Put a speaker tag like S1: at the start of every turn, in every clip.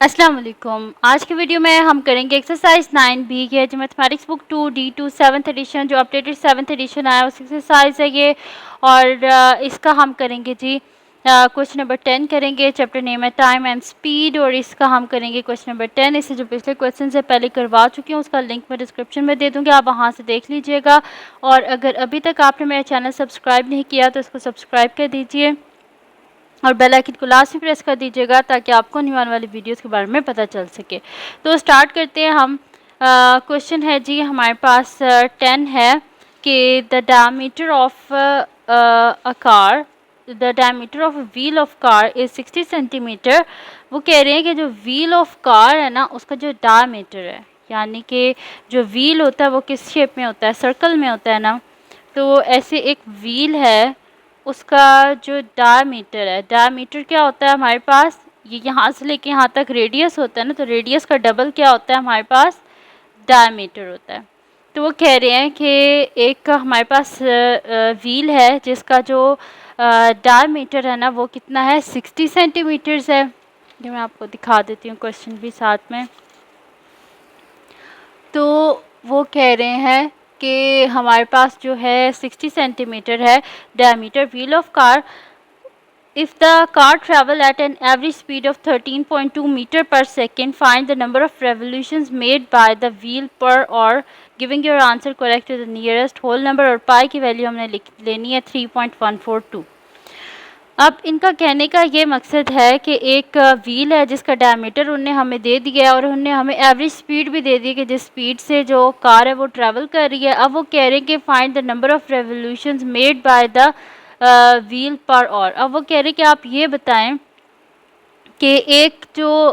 S1: अस्सलाम वालेकुम। आज की वीडियो में हम करेंगे एक्सरसाइज 9B की है जो mathematics book 2D2 7th edition जो अपडेटेड 7th एडिशन आया उस एक्सरसाइज है ये। और इसका हम करेंगे जी क्वेश्चन नंबर 10 करेंगे। चैप्टर नेम है टाइम एंड स्पीड और इसका हम करेंगे क्वेश्चन नंबर 10। इससे जो पिछले क्वेश्चन से पहले करवा चुकी हूँ उसका लिंक मैं डिस्क्रिप्शन में दे दूँगी, आप वहाँ से देख लीजिएगा। और अगर अभी तक आपने मेरा चैनल सब्सक्राइब नहीं किया तो इसको सब्सक्राइब कर दीजिए और बेल आइकन को लास्ट में प्रेस कर दीजिएगा ताकि आपको आने वाली वीडियोस के बारे में पता चल सके। तो स्टार्ट करते हैं हम। क्वेश्चन है जी हमारे पास 10 है कि the diameter of a car, the diameter of wheel of car is 60 centimetre. वो कह रहे हैं कि जो व्हील ऑफ कार है ना उसका जो डायमीटर है, यानी कि जो व्हील होता है वो किस शेप में होता है, सर्कल में होता है ना। तो ऐसे एक व्हील है, उसका जो डायमीटर है, डायमीटर क्या होता है हमारे पास, ये यहाँ से लेके यहाँ तक रेडियस होता है ना, तो रेडियस का डबल क्या होता है हमारे पास, डायमीटर होता है। तो वो कह रहे हैं कि एक हमारे पास व्हील है जिसका जो डायमीटर है ना वो कितना है, 60 सेंटीमीटर्स है। ये मैं आपको दिखा देती हूँ क्वेश्चन भी साथ में। तो वो कह रहे हैं कि हमारे पास जो है 60 सेंटीमीटर है diameter wheel of car. If the car travel at an average speed of 13.2 meter per second, find the number of revolutions made by the wheel per hour, giving your answer correct to the nearest whole number। और पाई की value हमने लेनी है 3.142। अब इनका कहने का ये मकसद है कि एक व्हील है जिसका डायमीटर उन्हें हमें दे दिया और उन्हें हमें एवरेज स्पीड भी दे दी कि जिस स्पीड से जो कार है वो ट्रैवल कर रही है। अब वो कह रहे हैं कि find the number of revolutions made by the wheel per hour. अब वो कह रहे हैं कि आप ये बताएं कि एक जो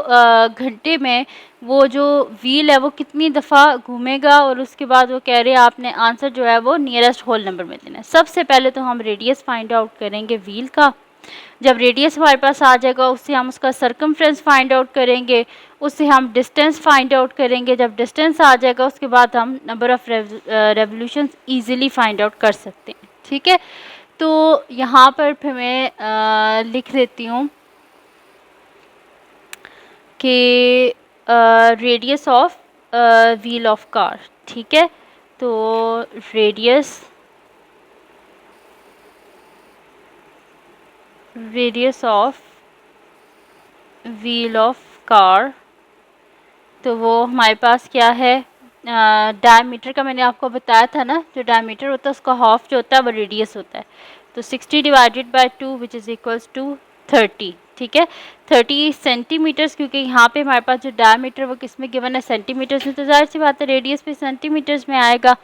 S1: घंटे में वो जो व्हील है वो कितनी दफ़ा घूमेगा, और उसके बाद वो कह रहे हैं आपने आंसर जो है वो नियरेस्ट होल नंबर में देना है। सबसे पहले तो हम रेडियस फाइंड आउट करेंगे व्हील का। जब रेडियस हमारे पास आ जाएगा उससे हम उसका सरकमफ्रेंस फाइंड आउट करेंगे, उससे हम डिस्टेंस फाइंड आउट करेंगे। जब डिस्टेंस आ जाएगा उसके बाद हम number of revolutions easily find out कर सकते हैं। ठीक है, तो यहाँ पर फिर मैं लिख देती हूँ कि radius of wheel of car. ठीक है, तो radius of wheel of car, तो वो हमारे पास क्या है, डायमीटर का मैंने आपको बताया था ना, जो डायमीटर होता है उसका हाफ जो होता है वो रेडियस होता है। तो 60 divided by 2 which is equals to 30। ठीक है, 30 सेंटीमीटर्स, क्योंकि यहाँ पे हमारे पास जो डायमीटर वो किस में गिवन है, सेंटीमीटर्स में, तो जाहिर सी बात है रेडियस भी सेंटीमीटर्स में आएगा।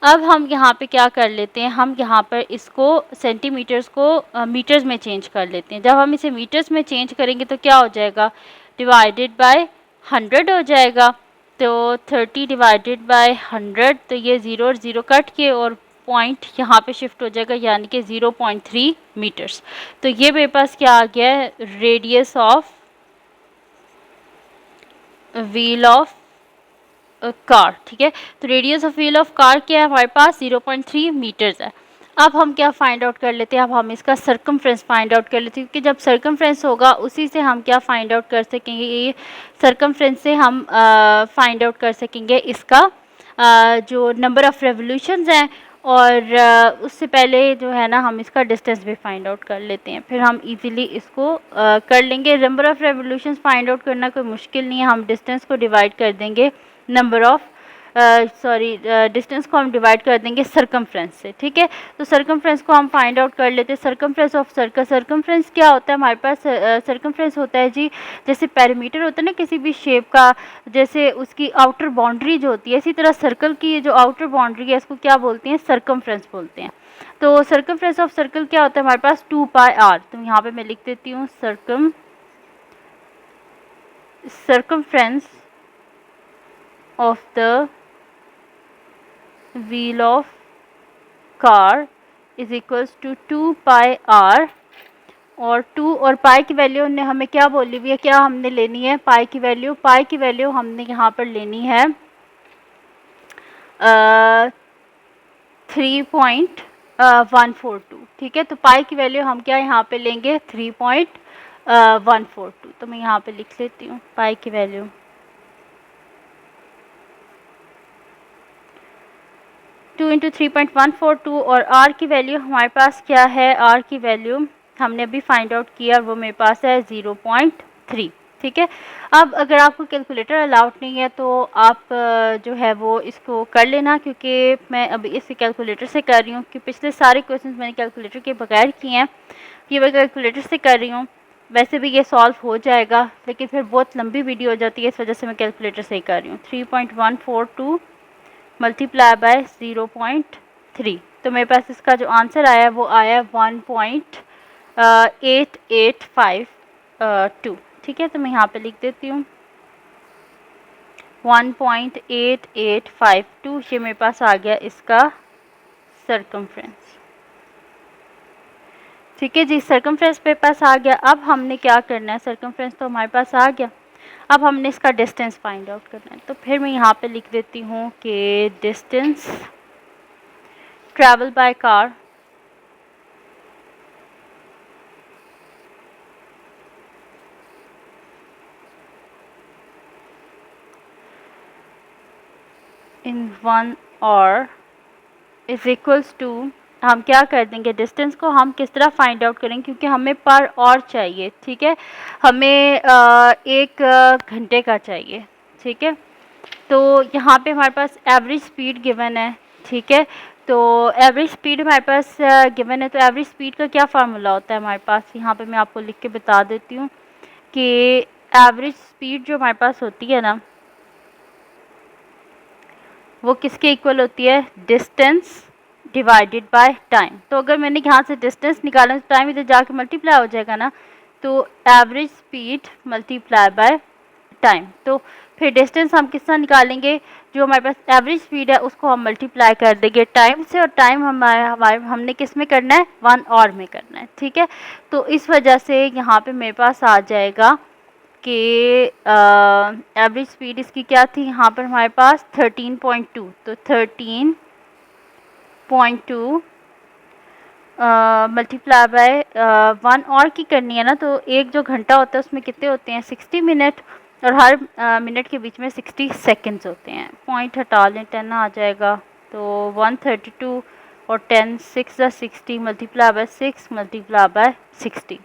S1: अब हम यहाँ पे क्या कर लेते हैं, हम यहाँ पर इसको सेंटीमीटर्स को मीटर्स में चेंज कर लेते हैं। जब हम इसे मीटर्स में चेंज करेंगे तो क्या हो जाएगा, डिवाइडेड बाय 100 हो जाएगा। तो 30 डिवाइडेड बाय 100, तो ये 0 और 0 कट के और पॉइंट यहाँ पे शिफ्ट हो जाएगा, यानी कि 0.3 मीटर्स। तो ये मेरे पास क्या आ गया है, radius of wheel of car. ठीक है, तो radius of wheel of car क्या है हमारे पास, 0.3 मीटर्स है। अब हम क्या फाइंड आउट कर लेते हैं, अब हम इसका सरकमफ्रेंस फाइंड आउट कर लेते हैं, क्योंकि जब सरकमफ्रेंस होगा उसी से हम क्या फाइंड आउट कर सकेंगे, ये सरकमफ्रेंस से हम फाइंड आउट कर सकेंगे इसका जो नंबर ऑफ़ रेवोल्यूशंस हैं। और उससे पहले जो है ना हम इसका डिस्टेंस भी फाइंड आउट कर लेते हैं, फिर हम इजीली इसको कर लेंगे। Number of revolutions find out करना कोई मुश्किल नहीं है, हम डिस्टेंस को डिवाइड कर देंगे नंबर ऑफ़ डिस्टेंस को हम डिवाइड कर देंगे सरकमफ्रेंस से। ठीक है, तो सरकमफ्रेंस को हम फाइंड आउट कर लेते हैं। सरकमफ्रेंस ऑफ सर्कल, सरकमफ्रेंस क्या होता है हमारे पास, सरकमफ्रेंस होता है जी जैसे पेरीमीटर होता है ना किसी भी शेप का, जैसे उसकी आउटर बाउंड्री जो होती है, इसी तरह सर्कल की जो आउटर बाउंड्री है इसको क्या बोलते हैं, सरकमफ्रेंस बोलते हैं। तो सरकमफ्रेंस ऑफ सर्कल क्या होता है हमारे पास, 2πr। तो यहाँ पे मैं लिख देती हूँ circumference of the wheel of car is equals to 2πr। और 2 और पाई की वैल्यू ने हमें क्या बोली हुई है, क्या हमने लेनी है पाई की वैल्यू हमने यहाँ पर लेनी है 3.142। ठीक है, तो पाई की वैल्यू हम क्या यहाँ पे लेंगे 3.142। 142। तो मैं यहाँ पे लिख लेती हूँ पाई की वैल्यू 2 इंटू 3.142 और आर की वैल्यू हमारे पास क्या है, आर की वैल्यू हमने अभी फाइंड आउट किया, वो मेरे पास है 0.3। ठीक है, अब अगर आपको कैलकुलेटर अलाउड नहीं है तो आप जो है वो इसको कर लेना, क्योंकि मैं अभी इसे कैलकुलेटर से कर रही हूँ कि पिछले सारे क्वेश्चंस मैंने कैलकुलेटर के बगैर किए हैं, ये मैं कैलकुलेटर से कर रही हूँ। वैसे भी ये सॉल्व हो जाएगा, लेकिन फिर बहुत लंबी वीडियो हो जाती है, इस वजह से मैं कैलकुलेटर से ही कर रही हूँ। 3.142 मल्टीप्लाई बाय 0.3, तो मेरे पास इसका जो आंसर आया वो आया 1.8852। ठीक है, तो मैं यहाँ पे लिख देती हूँ 1.8852, ये मेरे पास आ गया इसका सर्कमफ्रेंस। ठीक है जी, सर्कमफ्रेंस मेरे पास आ गया। अब हमने क्या करना है, सर्कमफ्रेंस तो हमारे पास आ गया, अब हमने इसका डिस्टेंस फाइंड आउट करना है। तो फिर मैं यहाँ पे लिख देती हूँ कि distance travel by car in 1 hour is equals to, हम क्या कर देंगे, डिस्टेंस को हम किस तरह फाइंड आउट करेंगे, क्योंकि हमें पर आवर चाहिए। ठीक है, हमें 1 घंटे का चाहिए। ठीक है, तो यहाँ पे हमारे पास एवरेज स्पीड गिवन है। ठीक है, तो एवरेज स्पीड हमारे पास गिवन है, तो एवरेज स्पीड का क्या फार्मूला होता है हमारे पास, यहाँ पे मैं आपको लिख के बता देती हूँ कि एवरेज स्पीड जो हमारे पास होती है ना, वो किसके इक्वल होती है, डिस्टेंस डिवाइडेड बाय टाइम। तो अगर मैंने यहाँ से डिस्टेंस निकाला तो टाइम इधर जाके मल्टीप्लाई हो जाएगा ना, तो average speed multiply by time. तो फिर डिस्टेंस हम किस तरह निकालेंगे, जो हमारे पास एवरेज स्पीड है उसको हम मल्टीप्लाई कर देंगे टाइम से, और टाइम हमारे हमने किस में करना है, 1 आवर में करना है। ठीक है, तो इस वजह से यहाँ पे मेरे पास आ जाएगा कि एवरेज स्पीड इसकी क्या थी, यहाँ पर हमारे पास 13.2, तो 13.2 मल्टीप्लाई बाय 1 आवर की करनी है ना, तो एक जो घंटा होता है उसमें कितने होते हैं, 60 मिनट, और हर मिनट के बीच में 60 सेकंड्स होते हैं। पॉइंट हटा लें, 10 आ जाएगा, तो 132 और 10 6 60 मल्टीप्लाई बाय 6 मल्टीप्लाई बाय 60,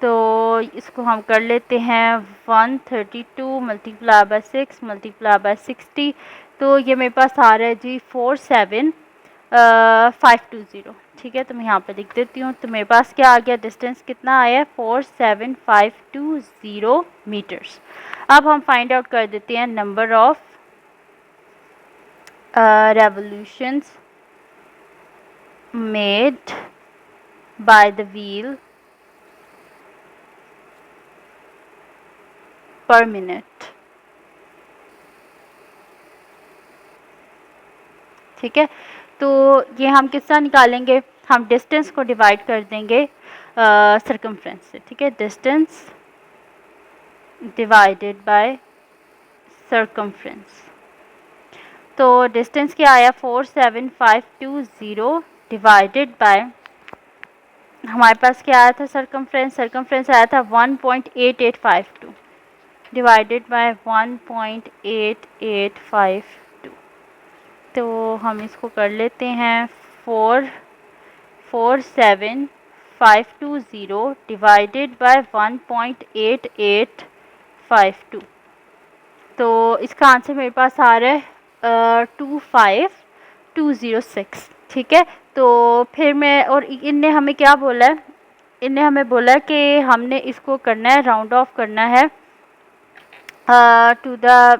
S1: तो इसको हम कर लेते हैं 132 मल्टीप्लाई बाय 6 मल्टीप्लाई बाय 60, तो ये मेरे पास आ रहा है जी 47520। ठीक है, तो मैं यहाँ पे लिख देती हूँ, तो मेरे पास क्या आ गया, डिस्टेंस कितना आया, 47520 मीटर्स। अब हम फाइंड आउट कर देते हैं number of revolutions made by the wheel पर मिनट। ठीक है, तो ये हम किस तरह निकालेंगे, हम डिस्टेंस को डिवाइड कर देंगे सर्कमफ्रेंस से। ठीक है, डिस्टेंस डिवाइडेड बाय सर्कमफ्रेंस, तो डिस्टेंस क्या आया, 47520 डिवाइडेड बाय, हमारे पास क्या आया था, सर्कमफ्रेंस, सर्कमफ्रेंस आया था 1.8852 डिवाइडेड बाय 1.8852, तो हम इसको कर लेते हैं 47520 डिवाइडेड बाय 1.8852, तो इसका आंसर मेरे पास आ रहा है 25206। ठीक है, तो फिर मैं, और इनने हमें क्या बोला है, इनने हमें बोला कि हमने इसको करना है, राउंड ऑफ करना है टू द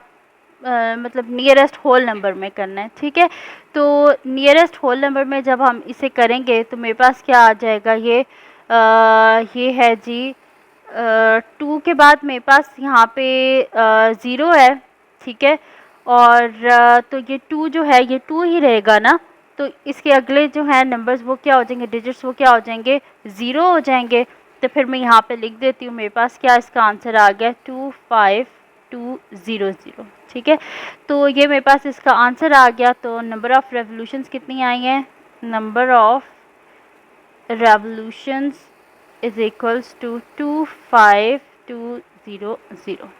S1: मतलब नियरेस्ट होल नंबर में करना है। ठीक है, तो नियरेस्ट होल नंबर में जब हम इसे करेंगे तो मेरे पास क्या आ जाएगा, ये है जी 2 के बाद मेरे पास यहाँ पे 0 है। ठीक है, और तो ये 2 जो है ये 2 ही रहेगा ना, तो इसके अगले जो है नंबर्स वो क्या हो जाएंगे, डिजिट्स वो क्या हो जाएंगे, 0 हो जाएंगे। तो फिर मैं यहाँ पे लिख देती हूँ, मेरे पास क्या इसका आंसर आ गया 25200। ठीक है, तो ये मेरे पास इसका आंसर आ गया। तो नंबर ऑफ़ रेवोल्यूशंस कितनी आई हैं, number of revolutions is equals to 25200।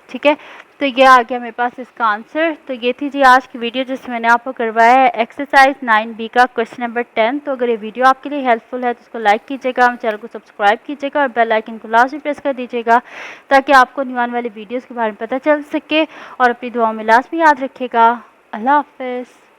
S1: ठीक है, तो ये आ गया मेरे पास इसका आंसर। तो ये थी जी आज की वीडियो जिसमें मैंने आपको करवाया है एक्सरसाइज 9B का क्वेश्चन नंबर 10। तो अगर ये वीडियो आपके लिए हेल्पफुल है तो उसको लाइक कीजिएगा, चैनल को सब्सक्राइब कीजिएगा और बेल आइकन को लाजमी प्रेस कर दीजिएगा ताकि आपको न्यू आने वाली वीडियोज़ के बारे में पता चल सके। और अपनी दुआओं में लाजमी याद रखिएगा। अल्लाह हाफ़िज़।